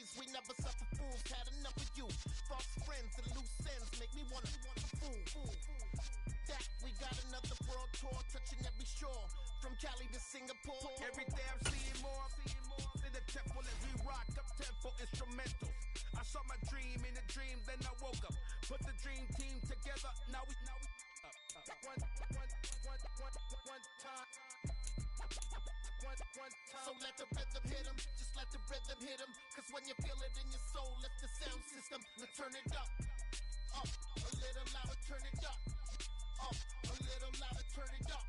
ways, we never suffer fools. Had enough of you. False friends and loose ends make me wanna fool. That we got another world tour, touching every shore, from Cali to Singapore. Every day I'm seeing more in the temple as we rock up tempo instrumentals. I saw my dream in a dream, then I woke up. Put the dream team together. Now we one time. So let the rhythm hit 'em, just let the rhythm hit 'em. Cause when you feel it in your soul, lift the sound system. Let's turn it up, a little louder, turn it up, a little louder, turn it up.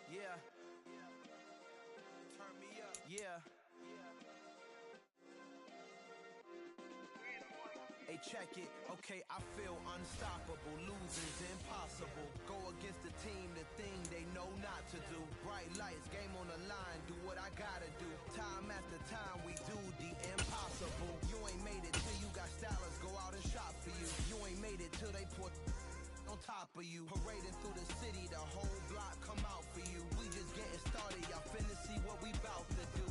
Yeah. Turn me up. Yeah. Hey, check it. Okay, I feel unstoppable. Losing's impossible. Go against the team, the thing they know not to do. Bright lights, game on the line. Do what I gotta do. Time after time, we do the impossible. You ain't made it till you got stylists go out and shop for you. You ain't made it till they put on top of you. Parading through the city, the whole block come out for you. We just getting started, y'all finna see what we bout to do.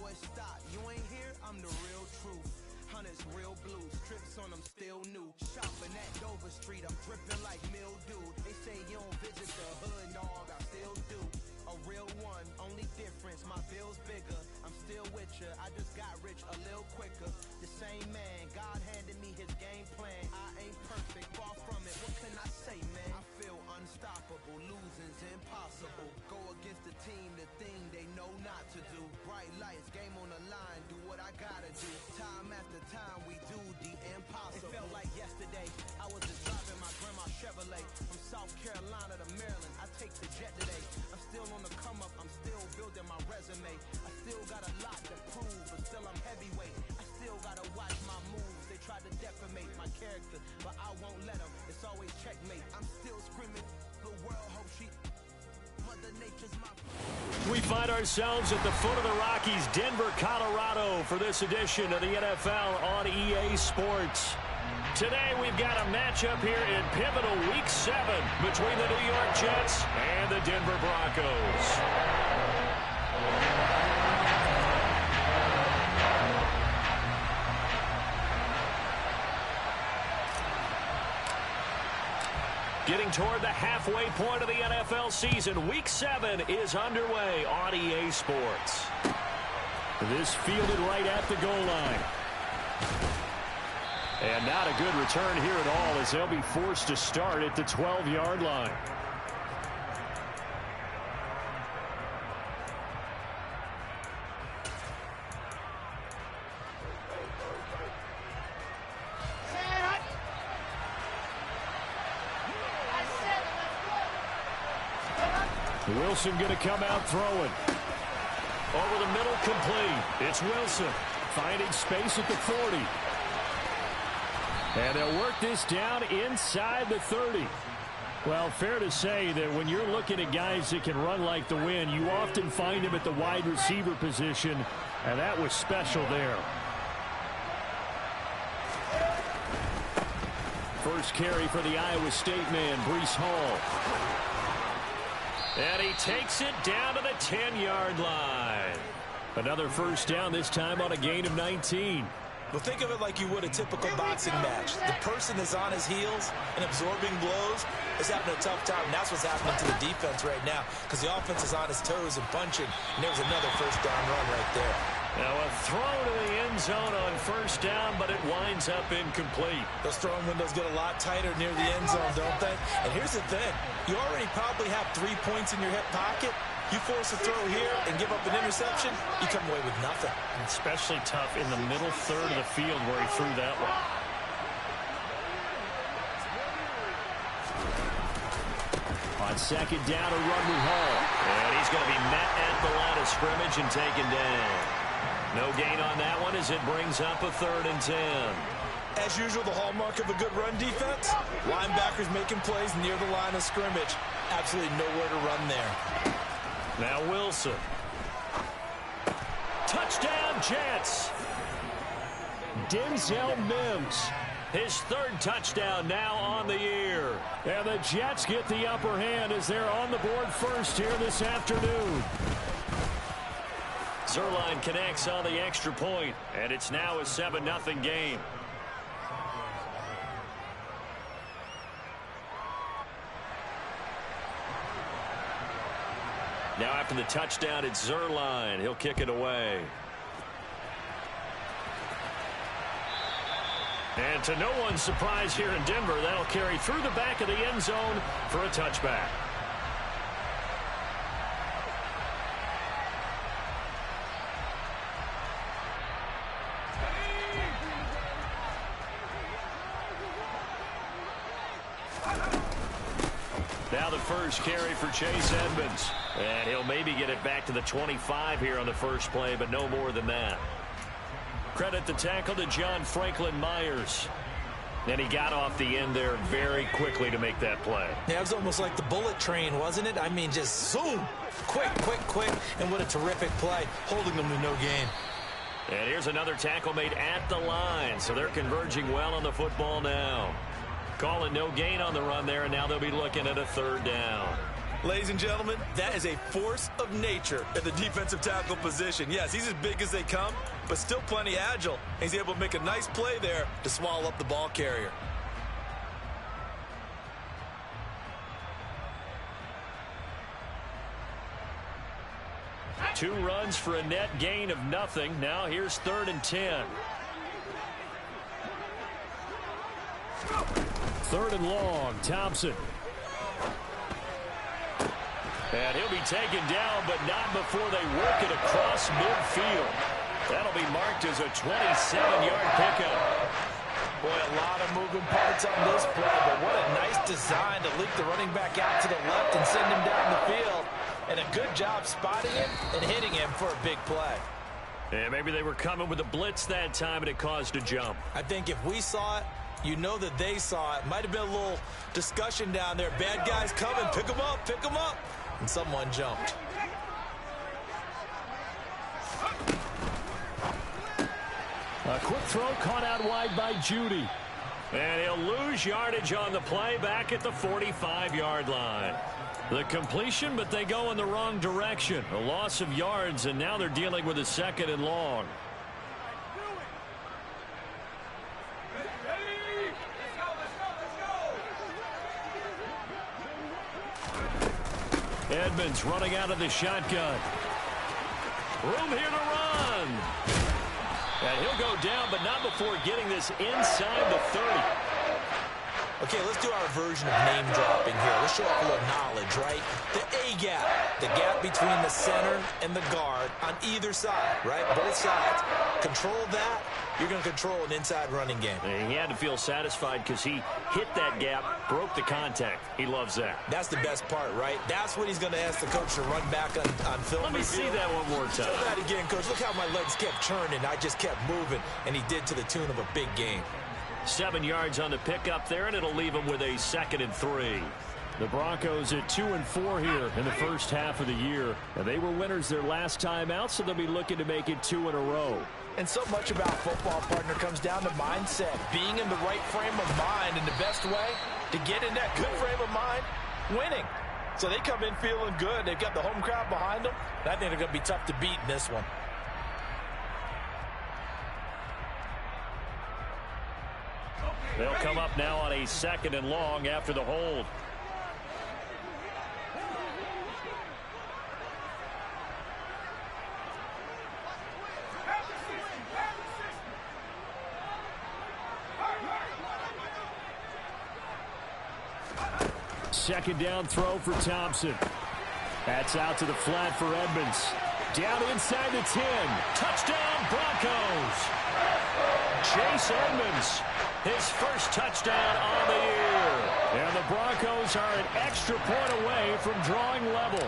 Boy, stop, you ain't here, I'm the real truth. Hunters, real blues, strips on them still new. Shopping at Dover Street, I'm dripping like mildew. They say you don't visit the hood, dog, I still do. A real one, only difference, my bill's bigger. I'm still with ya, I just got rich a little quicker. The same man, God handed me his game plan. I ain't perfect, far from it, what can I say, man? I feel unstoppable, losing's impossible. Go against the team, the thing they know not to do. Bright lights, game on the line, do what I gotta do. Time after time, we do the impossible. It felt like yesterday, I was just driving my grandma's Chevrolet. From South Carolina to Maryland, I take the jet today. I'm still on the come up, I'm still building my resume. I still got a lot to prove, but still I'm heavyweight. I still gotta watch my moves. They try to defamate my character, but I won't let them. It's always checkmate. I'm still screaming, the world hope she... Mother Nature's my... We find ourselves at the foot of the Rockies, Denver, Colorado, for this edition of the NFL on EA Sports. Today we've got a matchup here in pivotal Week 7 between the New York Jets and the Denver Broncos. Getting toward the halfway point of the NFL season, Week 7 is underway on EA Sports. This fielded right at the goal line. And not a good return here at all as they'll be forced to start at the 12-yard line. Wilson going to come out throwing. Over the middle, complete. It's Wilson finding space at the 40. And they'll work this down inside the 30. Well, fair to say that when you're looking at guys that can run like the wind, you often find them at the wide receiver position, and that was special there. First carry for the Iowa State man, Breece Hall. And he takes it down to the 10-yard line. Another first down, this time on a gain of 19. Well, think of it like you would a typical boxing match. The person is on his heels and absorbing blows is having a tough time. And that's what's happening to the defense right now because the offense is on his toes and punching. And there's another first down run right there. Now a throw to the end zone on first down, but it winds up incomplete. Those throwing windows get a lot tighter near the end zone, don't they? And here's the thing. You already probably have 3 points in your hip pocket. You force a throw here and give up an interception, you come away with nothing. Especially tough in the middle third of the field where he threw that one. On second down, a run with Hall. And he's going to be met at the line of scrimmage and taken down. No gain on that one as it brings up a 3rd and 10. As usual, the hallmark of a good run defense, linebackers making plays near the line of scrimmage. Absolutely nowhere to run there. Now Wilson. Touchdown, Jets. Denzel Mims, his third touchdown now on the year. And the Jets get the upper hand as they're on the board first here this afternoon. Zuerlein connects on the extra point, and it's now a 7-0 game. Now after the touchdown, it's Zuerlein. He'll kick it away. And to no one's surprise here in Denver, that'll carry through the back of the end zone for a touchback. Now the first carry for Chase Edmonds. And he'll maybe get it back to the 25 here on the first play, but no more than that. Credit the tackle to John Franklin Myers. And he got off the end there very quickly to make that play. Yeah, it was almost like the bullet train, wasn't it? I mean, just zoom. Quick, quick, quick. And what a terrific play, holding them to no gain. And here's another tackle made at the line. So they're converging well on the football now. Calling no gain on the run there, and now they'll be looking at a third down. Ladies and gentlemen, that is a force of nature at the defensive tackle position. Yes, he's as big as they come, but still plenty agile. He's able to make a nice play there to swallow up the ball carrier. Two runs for a net gain of nothing. Now here's 3rd and 10. 3rd and long, Thompson. And he'll be taken down, but not before they work it across midfield. That'll be marked as a 27-yard pickup. Boy, a lot of moving parts on this play, but what a nice design to leak the running back out to the left and send him down the field. And a good job spotting him and hitting him for a big play. And maybe they were coming with a blitz that time, and it caused a jump. I think if we saw it, you know that they saw it. Might have been a little discussion down there. Bad guys coming. Pick them up. Pick them up. And someone jumped. A quick throw caught out wide by Judy. And he'll lose yardage on the play back at the 45-yard line. The completion, but they go in the wrong direction. A loss of yards, and now they're dealing with a 2nd and long. Edmonds running out of the shotgun. Room here to run. And he'll go down, but not before getting this inside the 30. Okay, let's do our version of name dropping here. Let's show off a little knowledge, right? The A-gap, the gap between the center and the guard on either side, right? Both sides. Control that, you're going to control an inside running game. And he had to feel satisfied because he hit that gap, broke the contact. He loves that. That's the best part, right? That's what he's going to ask the coach to run back on film. Let me see that one more time. Show that again, coach. Look how my legs kept churning. I just kept moving, and he did to the tune of a big game. 7 yards on the pickup there, and it'll leave them with a 2nd and 3. The Broncos at 2-4 here in the first half of the year. And they were winners their last time out, so they'll be looking to make it 2 in a row. And so much about football, partner, comes down to mindset. Being in the right frame of mind, and the best way to get in that good frame of mind, winning. So they come in feeling good. They've got the home crowd behind them. I think they're going to be tough to beat in this one. They'll come up now on a 2nd and long after the hold. Second down throw for Thompson. That's out to the flat for Edmonds. Down inside the 10. Touchdown, Broncos. Chase Edmonds, his first touchdown on the year. And the Broncos are an extra point away from drawing level.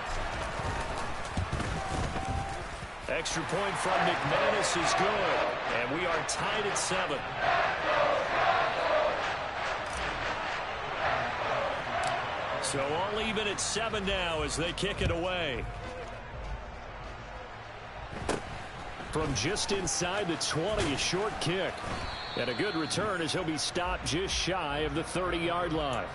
Extra point from McManus is good. And we are tied at 7. So all even at 7 now as they kick it away. from just inside the 20, a short kick. And a good return as he'll be stopped just shy of the 30-yard line.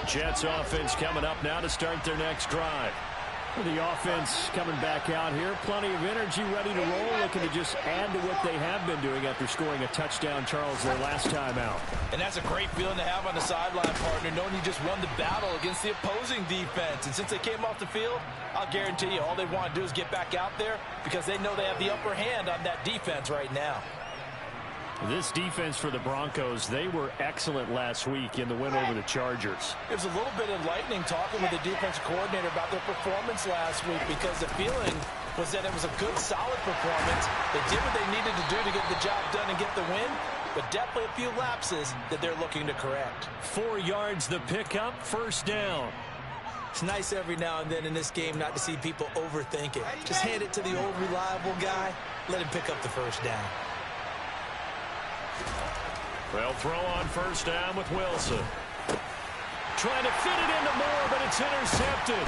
Jets offense coming up now to start their next drive. The offense coming back out here. Plenty of energy, ready to roll, looking to just add to what they have been doing after scoring a touchdown, Charles, their last time out. And that's a great feeling to have on the sideline, partner, knowing you just won the battle against the opposing defense. And since they came off the field, I'll guarantee you all they want to do is get back out there because they know they have the upper hand on that defense right now. This defense for the Broncos, they were excellent last week in the win over the Chargers. It was a little bit enlightening talking with the defensive coordinator about their performance last week because the feeling was that it was a good, solid performance. They did what they needed to do to get the job done and get the win, but definitely a few lapses that they're looking to correct. 4 yards the pickup, first down. It's nice every now and then in this game not to see people overthink it. Just hand it to the old reliable guy, let him pick up the first down. They'll throw on first down with Wilson. Trying to fit it into Moore, but it's intercepted.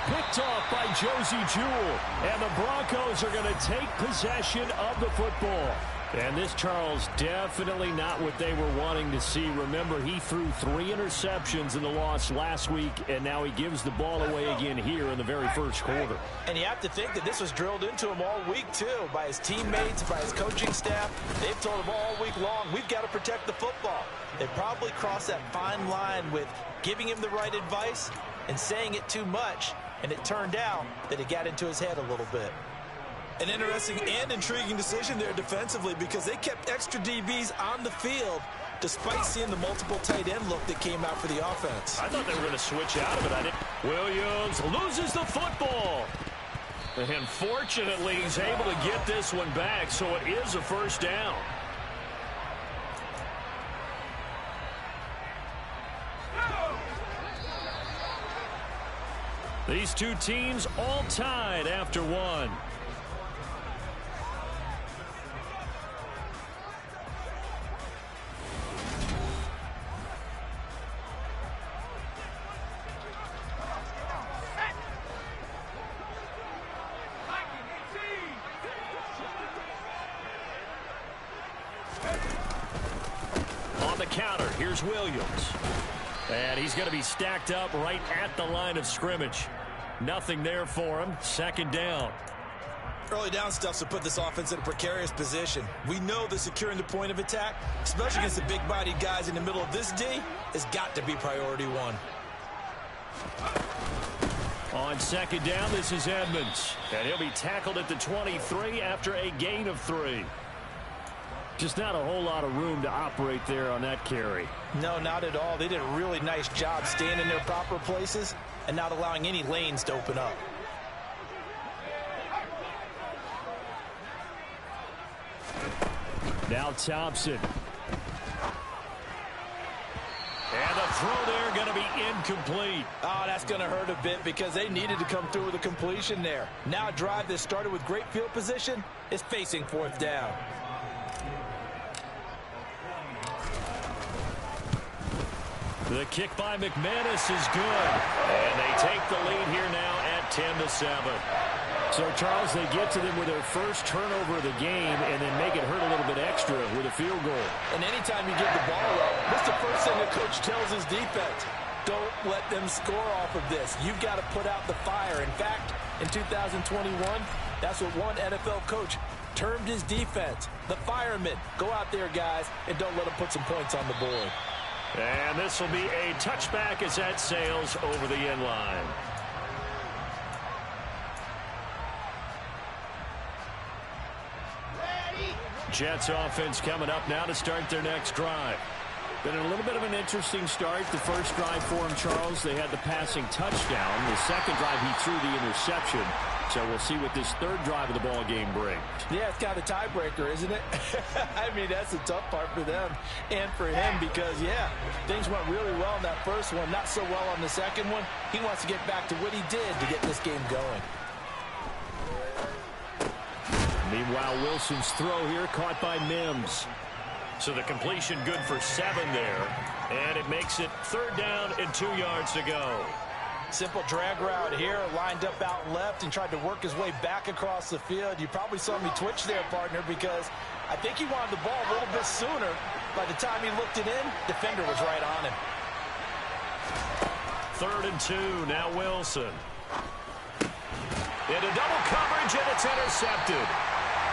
Picked off by Josie Jewell. And the Broncos are going to take possession of the football. And this, Charles, definitely not what they were wanting to see. Remember, he threw 3 interceptions in the loss last week, and now he gives the ball away again here in the very first quarter. And you have to think that this was drilled into him all week, too, by his teammates, by his coaching staff. They've told him all week long, we've got to protect the football. They probably crossed that fine line with giving him the right advice and saying it too much, and it turned out that it got into his head a little bit. An interesting and intriguing decision there defensively because they kept extra DBs on the field despite seeing the multiple tight end look that came out for the offense. I thought they were going to switch out of it. I didn't. Williams loses the football. And fortunately, he's able to get this one back, so it is a first down. These two teams all tied after one. Counter. Here's Williams. And he's going to be stacked up right at the line of scrimmage. Nothing there for him. Second down. Early down stuff to put this offense in a precarious position. We know that securing the point of attack, especially against the big-bodied guys in the middle of this D, has got to be priority one. On second down, this is Edmonds. And he'll be tackled at the 23 after a gain of 3. Just not a whole lot of room to operate there on that carry. No, not at all. They did a really nice job staying in their proper places and not allowing any lanes to open up. Now Thompson. And the throw there going to be incomplete. Oh, that's going to hurt a bit because they needed to come through with a completion there. Now a drive that started with great field position is facing fourth down. The kick by McManus is good. And they take the lead here now at 10-7. So, Charles, they get to them with their first turnover of the game and then make it hurt a little bit extra with a field goal. And anytime you give the ball up, that's the first thing the coach tells his defense. Don't let them score off of this. You've got to put out the fire. In fact, in 2021, that's what one NFL coach termed his defense. The firemen. Go out there, guys, and don't let them put some points on the board. And this will be a touchback as that sails over the end line. Jets offense coming up now to start their next drive. Been a little bit of an interesting start. The first drive for him, Charles, they had the passing touchdown. The second drive, he threw the interception. So we'll see what this third drive of the ball game brings. Yeah, it's kind of a tiebreaker, isn't it? I mean, that's the tough part for them and for him because, yeah, things went really well in that first one, not so well on the second one. He wants to get back to what he did to get this game going. Meanwhile, Wilson's throw here caught by Mims. So the completion good for 7 there. And it makes it third down and 2 yards to go. Simple drag route here, lined up out left and tried to work his way back across the field. You probably saw me twitch there, partner, because I think he wanted the ball a little bit sooner. By the time he looked it in, defender was right on him. 3rd and 2, now Wilson. Into double coverage, and it's intercepted.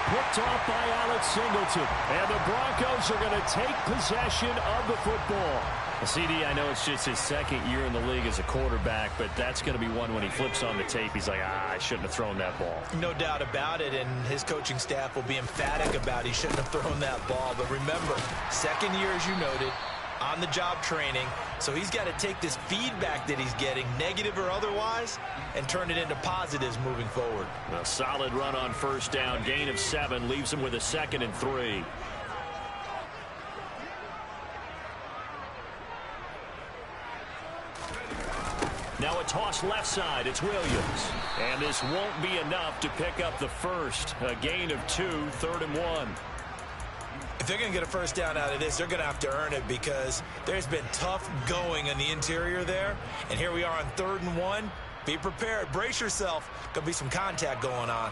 Picked off by Alex Singleton. And the Broncos are going to take possession of the football. CD, I know it's just his 2nd year in the league as a quarterback, but that's going to be one when he flips on the tape. He's like, I shouldn't have thrown that ball. No doubt about it, and his coaching staff will be emphatic about he shouldn't have thrown that ball. But remember, 2nd year, as you noted, on-the-job training. So he's got to take this feedback that he's getting, negative or otherwise, and turn it into positives moving forward. A solid run on 1st down, gain of 7, leaves him with a 2nd and 3. Now a toss left side. It's Williams. And this won't be enough to pick up the first. A gain of 2, 3rd and 1. If they're going to get a 1st down out of this, they're going to have to earn it because there's been tough going in the interior there. And here we are on 3rd and 1. Be prepared. Brace yourself. Going to be some contact going on.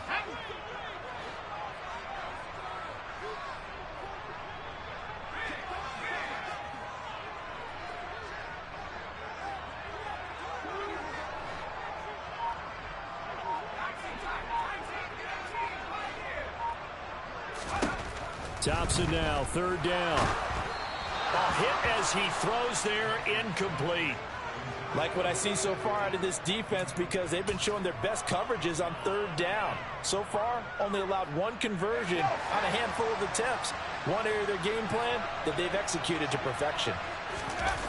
Thompson now, 3rd down. A hit as he throws there, incomplete. Like what I've seen so far out of this defense because they've been showing their best coverages on 3rd down. So far, only allowed 1 conversion on a handful of attempts. One area of their game plan that they've executed to perfection.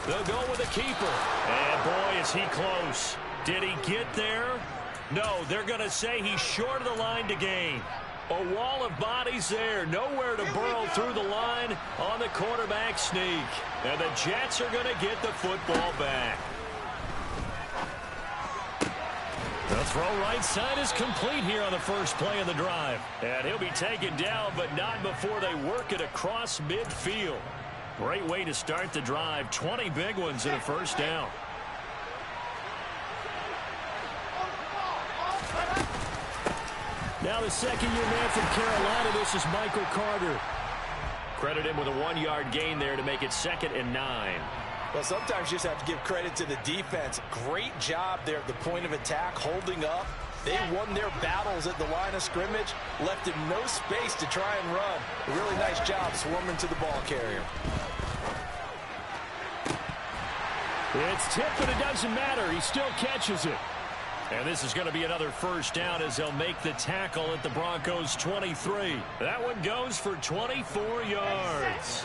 They'll go with a keeper. And boy, is he close. Did he get there? No, they're going to say he's short of the line to gain. A wall of bodies there. Nowhere to burrow through the line on the quarterback sneak. And the Jets are going to get the football back. The throw right side is complete here on the first play of the drive. And he'll be taken down, but not before they work it across midfield. Great way to start the drive. 20 big ones in a 1st down. Now the 2nd-year man from Carolina, this is Michael Carter. Credit him with a 1-yard gain there to make it 2nd and 9. Well, sometimes you just have to give credit to the defense. Great job there at the point of attack, holding up. They won their battles at the line of scrimmage, left him no space to try and run. A really nice job swarming to the ball carrier. It's tipped, but it doesn't matter. He still catches it. And this is going to be another 1st down as they'll make the tackle at the Broncos' 23. That one goes for 24 yards.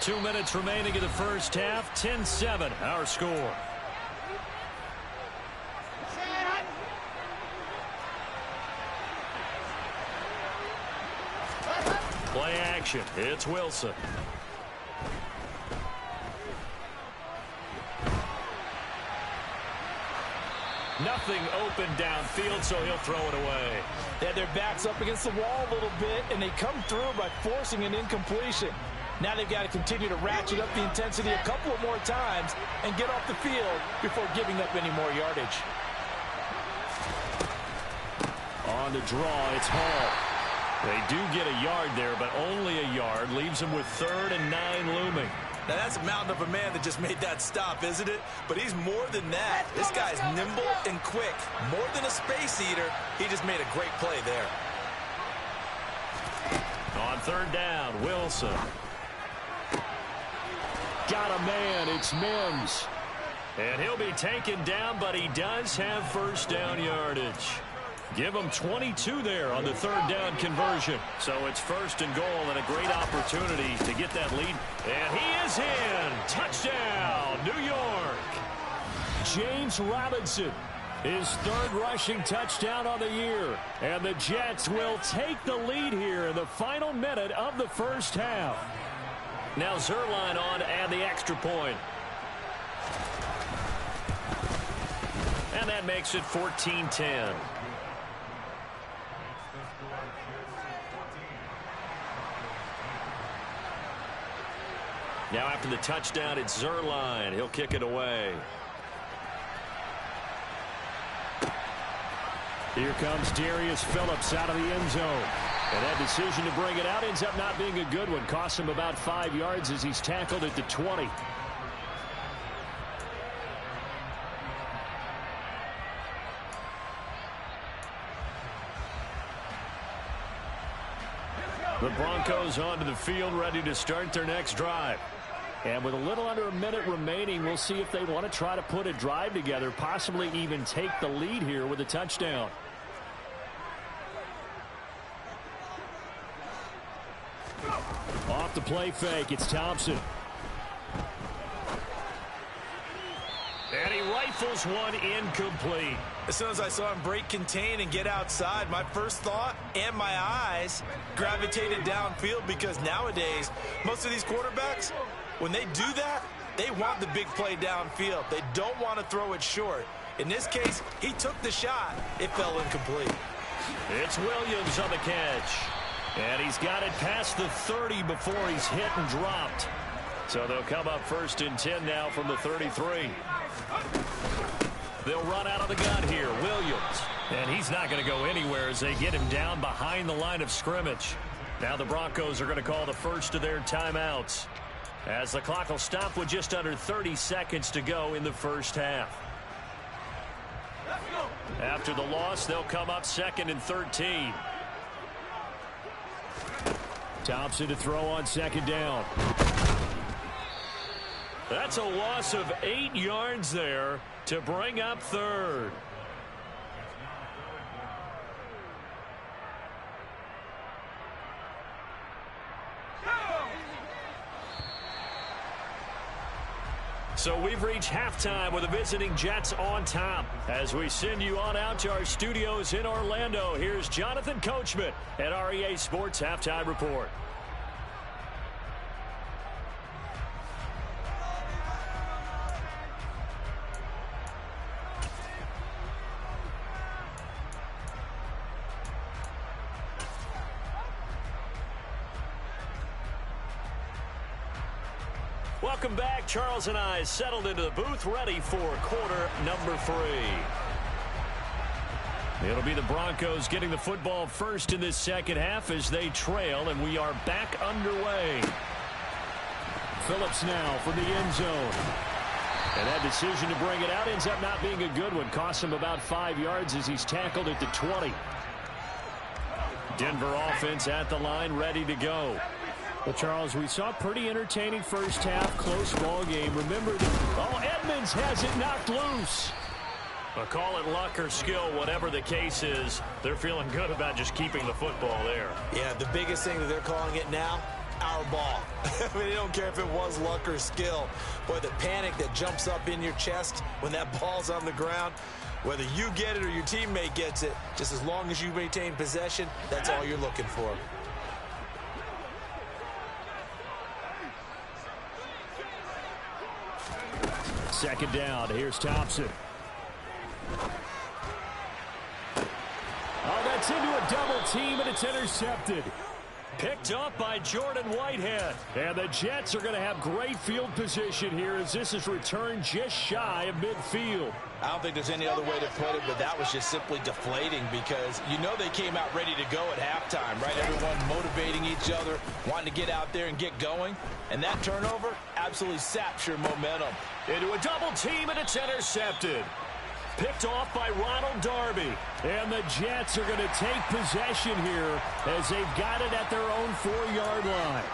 2 minutes remaining in the 1st half. 10-7, our score. Play action. It's Wilson. Nothing open downfield, so he'll throw it away. They had their backs up against the wall a little bit, and they come through by forcing an incompletion. Now they've got to continue to ratchet up the intensity a couple of more times and get off the field before giving up any more yardage. On the draw, it's Hall. They do get a yard there, but only a yard. Leaves them with 3rd and 9 looming. Now, that's a mountain of a man that just made that stop, isn't it? But he's more than that. This guy's nimble and quick. More than a space eater, he just made a great play there. On 3rd down, Wilson. Got a man. It's Mims. And he'll be taken down, but he does have 1st down yardage. Give him 22 there on the 3rd down conversion. So it's 1st and goal and a great opportunity to get that lead. And he is in. Touchdown, New York. James Robinson, his 3rd rushing touchdown on the year. And the Jets will take the lead here in the final minute of the 1st half. Now Zuerlein on to add the extra point. And that makes it 14-10. Now after the touchdown, it's Zuerlein. He'll kick it away. Here comes Darius Phillips out of the end zone. And that decision to bring it out ends up not being a good one. Costs him about 5 yards as he's tackled at the 20. The Broncos onto the field, ready to start their next drive. And with a little under a minute remaining, we'll see if they want to try to put a drive together, possibly even take the lead here with a touchdown. Off the play fake, it's Thompson. And he rifles one incomplete. As soon as I saw him break contain and get outside, my first thought and my eyes gravitated downfield, because nowadays, most of these quarterbacks, when they do that, they want the big play downfield. They don't want to throw it short. In this case, he took the shot. It fell incomplete. It's Williams on the catch. And he's got it past the 30 before he's hit and dropped. So they'll come up 1st and 10 now from the 33. They'll run out of the gun here. Williams. And he's not going to go anywhere as they get him down behind the line of scrimmage. Now the Broncos are going to call the first of their timeouts, as the clock will stop with just under 30 seconds to go in the first half. After the loss, they'll come up 2nd and 13. Thompson to throw on 2nd down. That's a loss of 8 yards there to bring up 3rd. So we've reached halftime with the visiting Jets on top. As we send you on out to our studios in Orlando, here's Jonathan Coachman at our EA Sports Halftime Report. Welcome back. Charles and I settled into the booth, ready for quarter number 3. It'll be the Broncos getting the football first in this second half as they trail, and we are back underway. Phillips now from the end zone. And that decision to bring it out ends up not being a good one. Costs him about 5 yards as he's tackled at the 20. Denver offense at the line, ready to go. Well, Charles, we saw a pretty entertaining first half, close ball game. Remember, Edmonds has it knocked loose. Well, call it luck or skill, whatever the case is, they're feeling good about just keeping the football there. Yeah, the biggest thing that they're calling it now, our ball. I mean, they don't care if it was luck or skill. Boy, the panic that jumps up in your chest when that ball's on the ground, whether you get it or your teammate gets it, just as long as you maintain possession, that's all you're looking for. Second down. Here's Thompson. Oh, that's into a double team, and it's intercepted. Picked up by Jordan Whitehead. And the Jets are going to have great field position here as this is returned just shy of midfield. I don't think there's any other way to put it, but that was just simply deflating, because you know they came out ready to go at halftime, right? Everyone motivating each other, wanting to get out there and get going. And that turnover absolutely saps your momentum. Into a double team, and it's intercepted. Picked off by Ronald Darby. And the Jets are going to take possession here as they've got it at their own 4-yard line.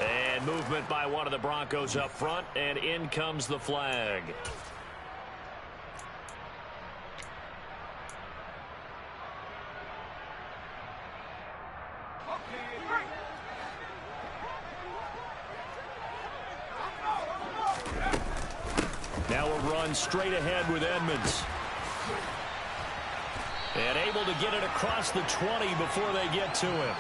And movement by one of the Broncos up front, and in comes the flag. Now a run straight ahead with Edmonds. And able to get it across the 20 before they get to him.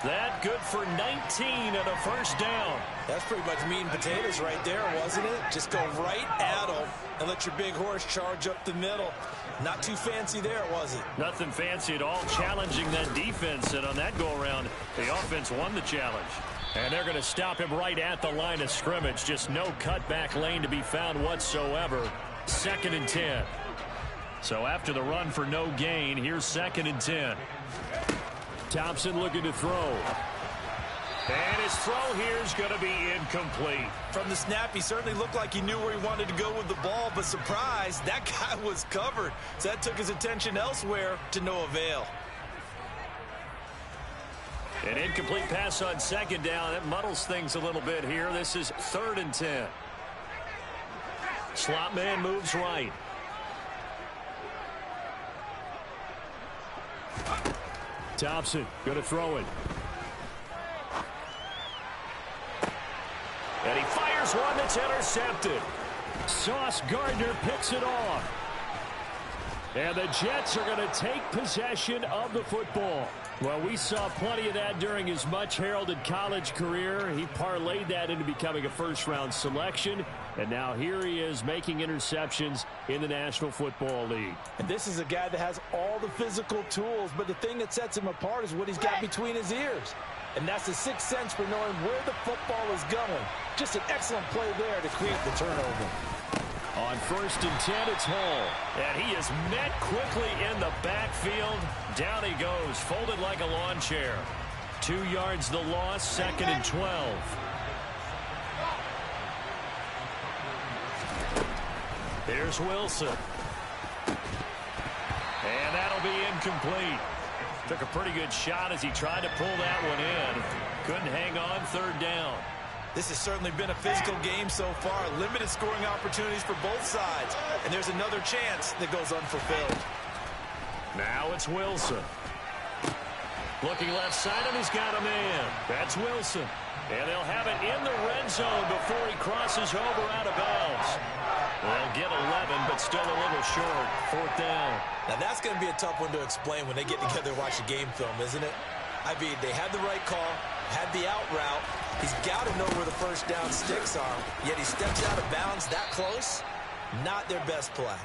That good for 19 and a first down. That's pretty much meat and potatoes right there, wasn't it? Just go right at them and let your big horse charge up the middle. Not too fancy there, was it? Nothing fancy at all, challenging that defense. And on that go-around, the offense won the challenge. And they're going to stop him right at the line of scrimmage. Just no cutback lane to be found whatsoever. 2nd and 10. So after the run for no gain, here's 2nd and 10. Thompson looking to throw. And his throw here is going to be incomplete. From the snap, he certainly looked like he knew where he wanted to go with the ball, but surprise, that guy was covered. So that took his attention elsewhere to no avail. An incomplete pass on 2nd down. That muddles things a little bit here. This is 3rd and 10. Slot man moves right. Thompson going to throw it. And he fires one that's intercepted. Sauce Gardner picks it off. And the Jets are going to take possession of the football. Well, we saw plenty of that during his much-heralded college career. He parlayed that into becoming a first-round selection. And now here he is making interceptions in the National Football League. And this is a guy that has all the physical tools, but the thing that sets him apart is what he's got between his ears. And that's the sixth sense for knowing where the football is going. Just an excellent play there to create the turnover. On 1st and 10, it's Hall. And he is met quickly in the backfield. Down he goes, folded like a lawn chair. 2 yards the loss, 2nd and 12. Here's Wilson. And that'll be incomplete. Took a pretty good shot as he tried to pull that one in. Couldn't hang on, 3rd down. This has certainly been a physical game so far. Limited scoring opportunities for both sides. And there's another chance that goes unfulfilled. Now it's Wilson. Looking left side, and he's got a man. That's Wilson. And they'll have it in the red zone before he crosses over out of bounds. They'll get 11, but still a little short. 4th down. Now that's going to be a tough one to explain when they get together and watch a game film, isn't it? I mean, they had the right call, had the out route. He's got to know where the first down sticks are, yet he steps out of bounds that close. Not their best play.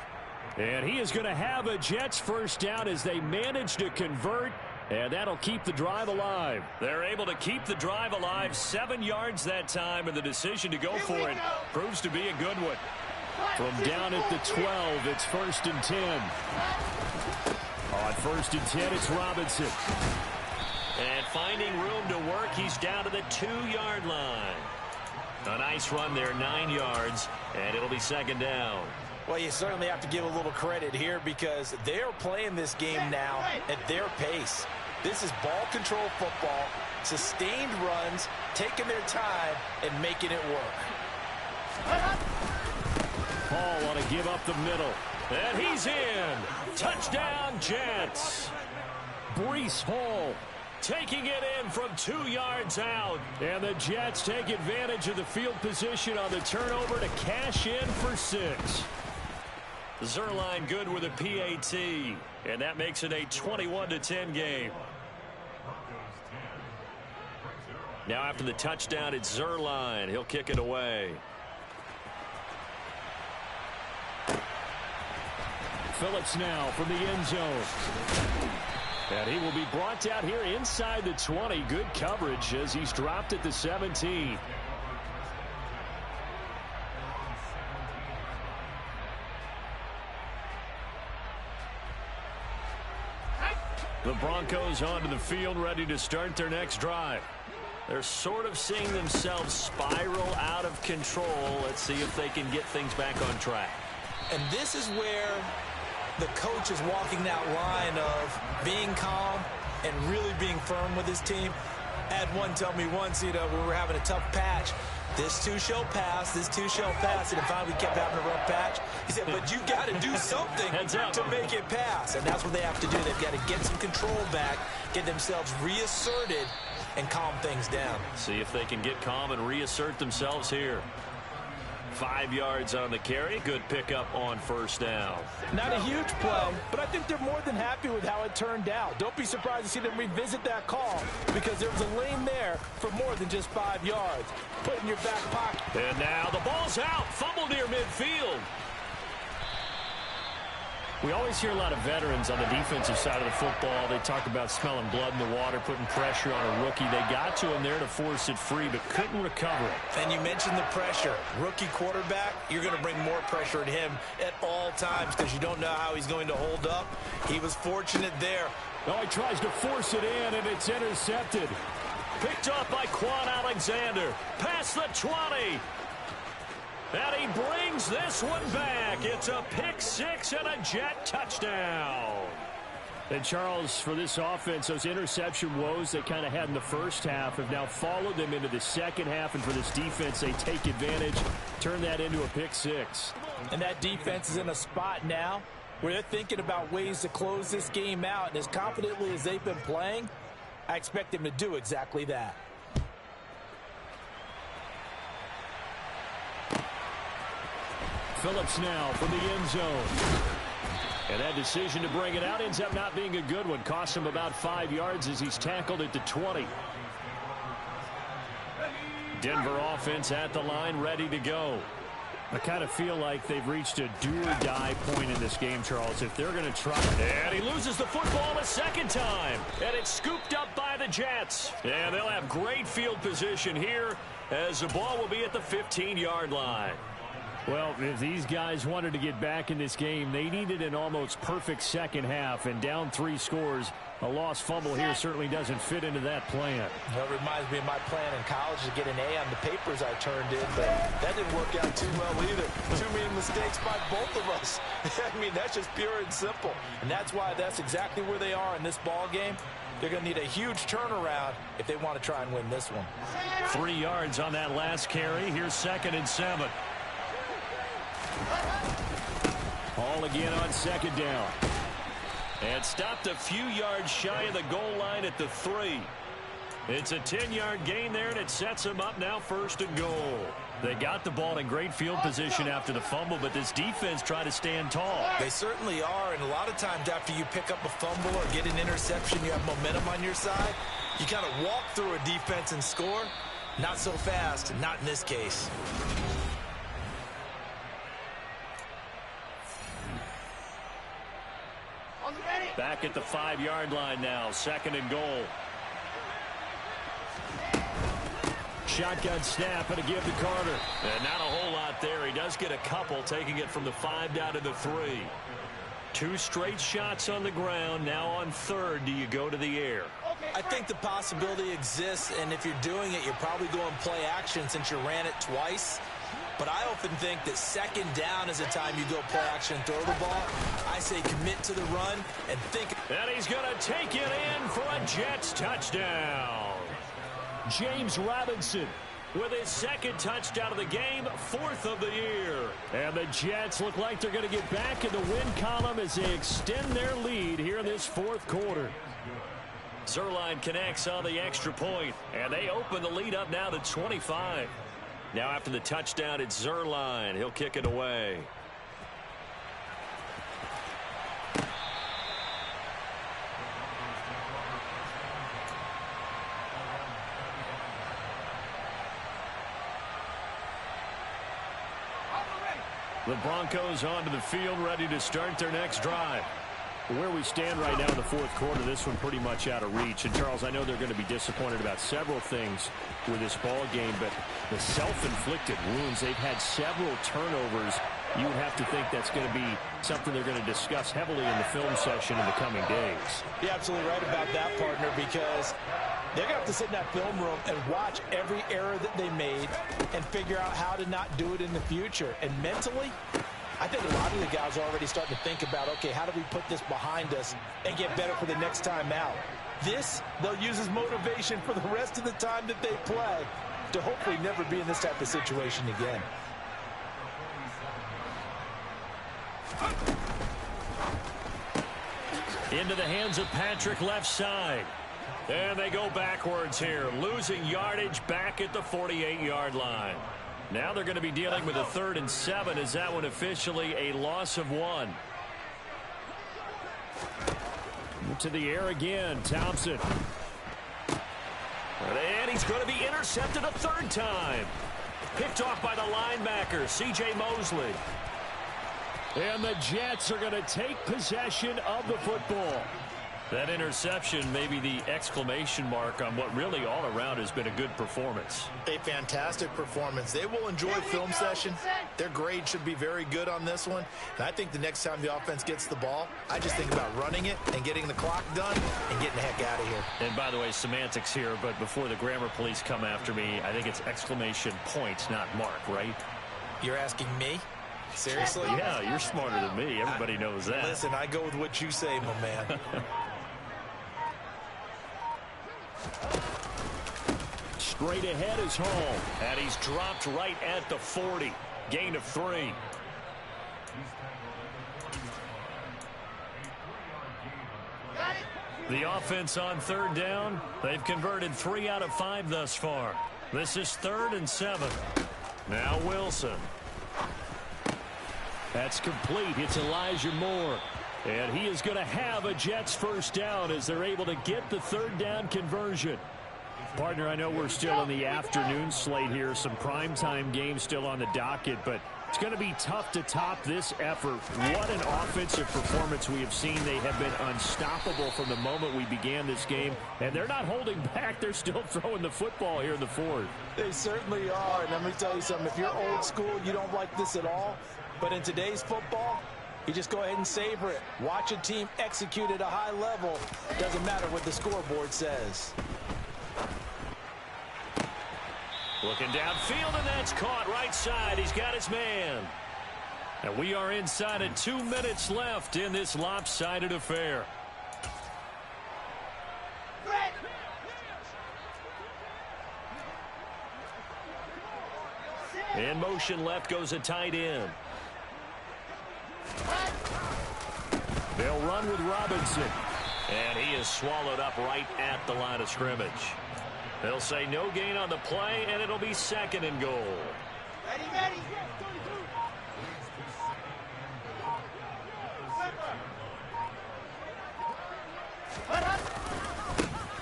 And he is going to have a Jets first down as they manage to convert, and that'll keep the drive alive. They're able to keep the drive alive, 7 yards that time, and the decision to go for it proves to be a good one. From down at the 12, it's 1st and 10. On 1st and 10, it's Robinson. And finding room to work, he's down to the 2-yard line. A nice run there, 9 yards, and it'll be 2nd down. Well, you certainly have to give a little credit here because they're playing this game now at their pace. This is ball control football, sustained runs, taking their time, and making it work. Hall want to give up the middle. And he's in. Touchdown, Jets. Breece Hall taking it in from 2 yards out. And the Jets take advantage of the field position on the turnover to cash in for 6. Zuerlein good with a PAT. And that makes it a 21-10 game. Now after the touchdown, it's Zuerlein. He'll kick it away. Phillips now from the end zone. And he will be brought down here inside the 20. Good coverage as he's dropped at the 17. The Broncos onto the field, ready to start their next drive. They're sort of seeing themselves spiral out of control. Let's see if they can get things back on track. And this is where the coach is walking that line of being calm and really being firm with his team. I had one tell me once, we were having a tough patch. This too shall pass, this too shall pass. And finally we kept having a rough patch. He said, but you got to do something to make it pass. And that's what they have to do. They've got to get some control back, get themselves reasserted, and calm things down. See if they can get calm and reassert themselves here. 5 yards on the carry. Good pickup on first down. Not a huge play, but I think they're more than happy with how it turned out. Don't be surprised to see them revisit that call because there was a lane there for more than just 5 yards. Put it in your back pocket. And now the ball's out. Fumble near midfield. We always hear a lot of veterans on the defensive side of the football. They talk about smelling blood in the water, putting pressure on a rookie. They got to him there to force it free, but couldn't recover it. And you mentioned the pressure. Rookie quarterback, you're going to bring more pressure at him at all times because you don't know how he's going to hold up. He was fortunate there. Oh, he tries to force it in, and it's intercepted. Picked up by Quan Alexander. Past the 20. And he brings this one back. It's a pick-6 and a Jet touchdown. And, Charles, for this offense, those interception woes they kind of had in the first half have now followed them into the second half. And for this defense, they take advantage, turn that into a pick-6. And that defense is in a spot now where they're thinking about ways to close this game out. And as confidently as they've been playing, I expect them to do exactly that. Phillips now from the end zone. And that decision to bring it out ends up not being a good one. Costs him about 5 yards as he's tackled at the 20. Denver offense at the line, ready to go. I kind of feel like they've reached a do-or-die point in this game, Charles, if they're going to try. And he loses the football a second time. And it's scooped up by the Jets. And they'll have great field position here as the ball will be at the 15-yard line. Well, if these guys wanted to get back in this game, they needed an almost perfect second half, and down 3 scores. A lost fumble here certainly doesn't fit into that plan. Well, it reminds me of my plan in college to get an A on the papers I turned in, but that didn't work out too well either. Too many mistakes by both of us. I mean, that's just pure and simple. And that's why that's exactly where they are in this ball game. They're going to need a huge turnaround if they want to try and win this one. 3 yards on that last carry. Here's 2nd and 7. All again on 2nd down. And stopped a few yards shy of the goal line at the 3. It's a 10-yard gain there, and it sets them up now 1st and goal. They got the ball in great field position after the fumble, but this defense tried to stand tall. They certainly are, and a lot of times after you pick up a fumble or get an interception, you have momentum on your side. You kind of walk through a defense and score. Not so fast, not in this case. Back at the 5-yard line now, 2nd and goal. Shotgun snap and a give to Carter. And not a whole lot there. He does get a couple, taking it from the 5 down to the 3. 2 straight shots on the ground. Now on 3rd, do you go to the air? I think the possibility exists, and if you're doing it, you're probably going play action since you ran it twice. But I often think that 2nd down is the time you go play action and throw the ball. I say commit to the run and think. And he's going to take it in for a Jets touchdown. James Robinson with his 2nd touchdown of the game, 4th of the year. And the Jets look like they're going to get back in the win column as they extend their lead here in this 4th quarter. Zuerlein connects on the extra point, and they open the lead up now to 25. Now after the touchdown, it's Zuerlein. He'll kick it away. The Broncos onto the field, ready to start their next drive. Where we stand right now in the 4th quarter, this one pretty much out of reach. And, Charles, I know they're going to be disappointed about several things with this ball game, but the self-inflicted wounds, they've had several turnovers. You would have to think that's going to be something they're going to discuss heavily in the film session in the coming days. You're absolutely right about that, partner, because they're going to have to sit in that film room and watch every error that they made and figure out how to not do it in the future. And mentally, I think a lot of the guys are already starting to think about, okay, how do we put this behind us and get better for the next time out? This, they'll use as motivation for the rest of the time that they play to hopefully never be in this type of situation again. Into the hands of Patrick, left side. And they go backwards here, losing yardage back at the 48-yard line. Now they're going to be dealing with a 3rd and 7. Is that one officially a loss of 1? To the air again, Thompson. And he's going to be intercepted a 3rd time. Picked off by the linebacker, C.J. Mosley. And the Jets are going to take possession of the football. That interception may be the exclamation mark on what really all around has been a good performance. A fantastic performance. They will enjoy film session. Their grade should be very good on this one. And I think the next time the offense gets the ball, I just think about running it and getting the clock done and getting the heck out of here. And by the way, semantics here, but before the grammar police come after me, I think it's exclamation point, not mark, right? You're asking me? Seriously? Yeah, you're smarter than me. Everybody knows that. Listen, I go with what you say, my man. Straight ahead is Hall, and he's dropped right at the 40. Gain of 3. The offense on 3rd down. They've converted 3 out of 5 thus far. This is 3rd and 7. Now Wilson. That's complete. It's Elijah Moore. And he is going to have a Jets first down as they're able to get the 3rd down conversion. Partner, I know we're still in the afternoon slate here. Some primetime games still on the docket, but it's going to be tough to top this effort. What an offensive performance we have seen. They have been unstoppable from the moment we began this game, and they're not holding back. They're still throwing the football here in the 4th. They certainly are, and let me tell you something. If you're old school, you don't like this at all, but in today's football, you just go ahead and savor it. Watch a team execute at a high level. Doesn't matter what the scoreboard says. Looking downfield, and that's caught right side. He's got his man. And we are inside of 2 minutes left in this lopsided affair. In motion left goes a tight end. They'll run with Robinson. And he is swallowed up right at the line of scrimmage. They'll say no gain on the play, and it'll be 2nd and goal. Ready.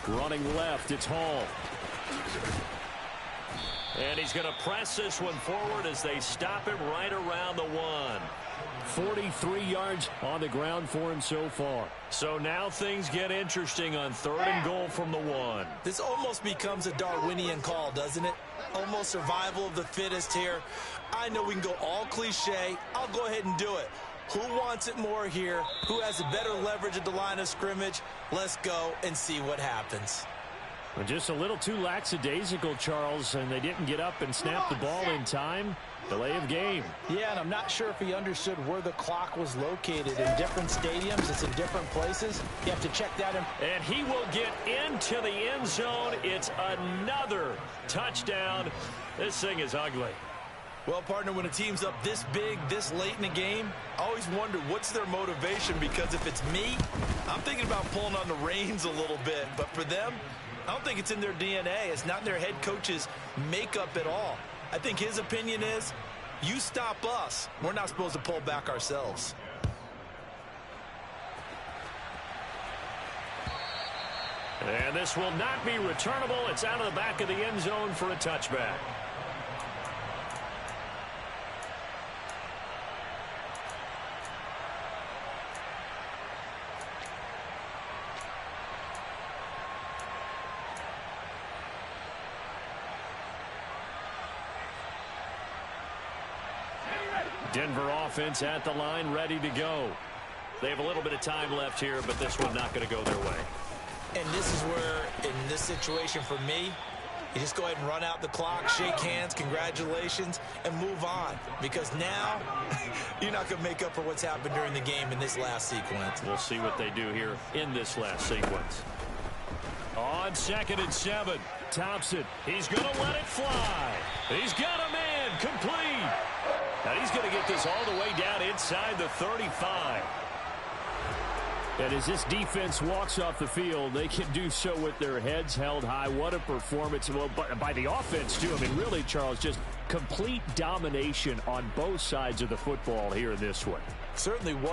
Running left, it's Hall. And he's going to press this one forward as they stop him right around the 1. 43 yards on the ground for him so far. So now things get interesting on 3rd and goal from the 1. This almost becomes a Darwinian call, doesn't it? Almost survival of the fittest here. I know we can go all cliche. I'll go ahead and do it. Who wants it more here? Who has a better leverage at the line of scrimmage? Let's go and see what happens. Well, just a little too lackadaisical, Charles, and they didn't get up and snap the ball in time. Delay of game. Yeah, and I'm not sure if he understood where the clock was located. In different stadiums, it's in different places. You have to check that in. And he will get into the end zone. It's another touchdown. This thing is ugly. Well, partner, when a team's up this big, this late in the game, I always wonder what's their motivation, because if it's me, I'm thinking about pulling on the reins a little bit. But for them, I don't think it's in their DNA. It's not in their head coach's makeup at all. I think his opinion is, you stop us, we're not supposed to pull back ourselves. And this will not be returnable. It's out of the back of the end zone for a touchback. Denver offense at the line, ready to go. They have a little bit of time left here, but this one not going to go their way. And this is where, in this situation for me, you just go ahead and run out the clock, shake hands, congratulations, and move on. Because now, you're not going to make up for what's happened during the game in this last sequence. We'll see what they do here in this last sequence. On 2nd and 7, Thompson, he's going to let it fly. He's got a man, complete. Now he's going to get this all the way down inside the 35. And as this defense walks off the field, they can do so with their heads held high. What a performance. Well, by the offense, too. I mean, really, Charles, just complete domination on both sides of the football here in this one. Certainly was.